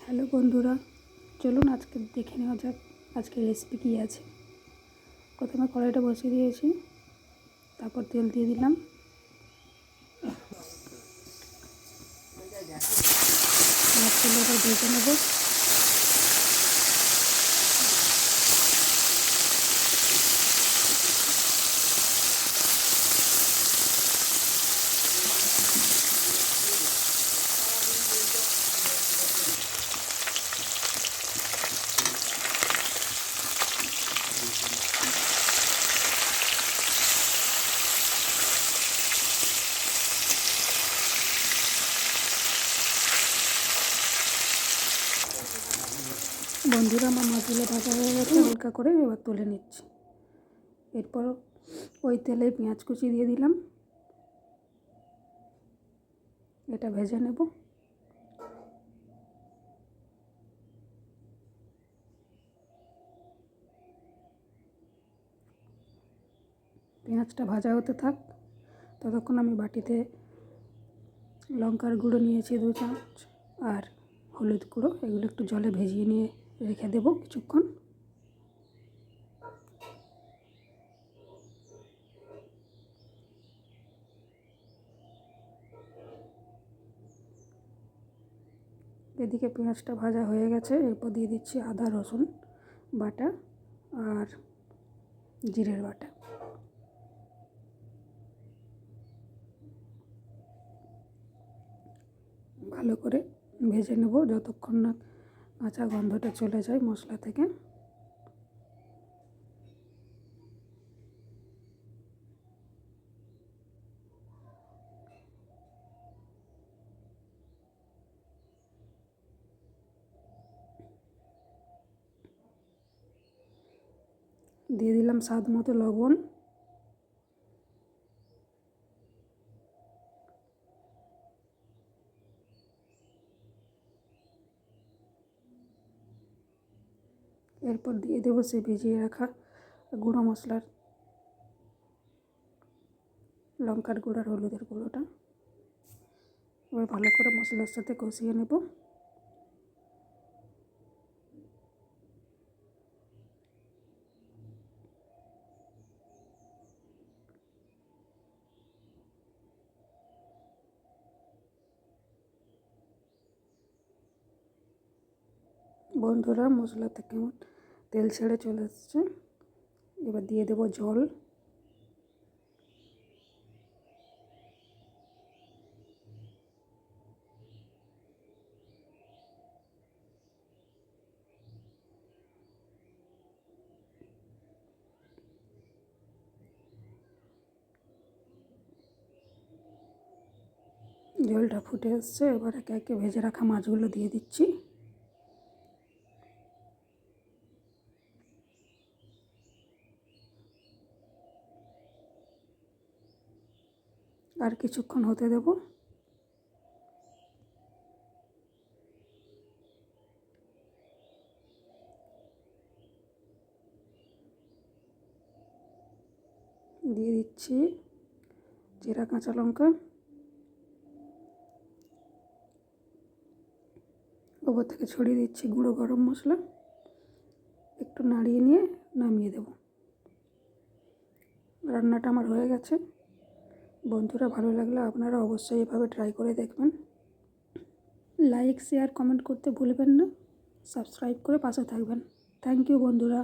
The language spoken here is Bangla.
হ্যালো বন্ধুরা, চলুন আজকে দেখে নেওয়া যাক আজকের রেসিপি কী আছে। প্রথমে কড়াইটা বসিয়ে দিয়েছি, তারপর তেল দিয়ে দিলাম। মাছগুলো ভেজে নেব। বন্ধুরা, আমার মাছগুলো ভাজা হয়ে গেছে, হালকা করে এবার তুলে নিচ্ছি। এরপর ওই তেলে পেঁয়াজ কুচি দিয়ে দিলাম, এটা ভেজে নেব। পেঁয়াজটা ভাজা হতে থাক, ততক্ষণ আমি বাটিতে লঙ্কার গুঁড়ো নিয়েছি 2 চামচ, আর হলুদ গুঁড়ো, এগুলো একটু জলে ভেজিয়ে নিয়ে রেখে দেব কিছুক্ষণ। এদিকে পেঁয়াজটা ভাজা হয়ে গেছে, এরপর দিয়ে দিচ্ছি আদা রসুন বাটা আর জিরের বাটা। ভালো করে ভেজে নেব যতক্ষণ না কাঁচা গন্ধটা চলে যায় মশলা থেকে। দিয়ে দিলাম স্বাদ মতো লবণ। এরপর দিয়ে দেবো সে ভিজিয়ে রাখা গুঁড়ো মশলার, লঙ্কার গুঁড়ো আর হলুদের গুঁড়োটা। এবার ভালো করে মশলার সাথে কষিয়ে নেব। বন্ধুরা, মশলা থেকে তেল ছেড়ে চলে এসছে, এবার দিয়ে দেব জল। জলটা ফুটে এসছে, এবার একে একে ভেজে রাখা মাছগুলো দিয়ে দিচ্ছি। আর কিছুক্ষণ হতে দেব। দিয়ে দিচ্ছি জিরা কাঁচা লঙ্কা, ওপর থেকে ছড়িয়ে দিচ্ছি গুঁড়ো গরম মশলা। একটু নাড়িয়ে নিয়ে নামিয়ে দেব। রান্নাটা আমার হয়ে গেছে। বন্ধুরা, ভালো লাগলে আপনারা অবশ্যই এভাবে ট্রাই করে দেখবেন। লাইক, শেয়ার, কমেন্ট করতে ভুলবেন না। সাবস্ক্রাইব করে পাশে থাকবেন। থ্যাংক ইউ বন্ধুরা।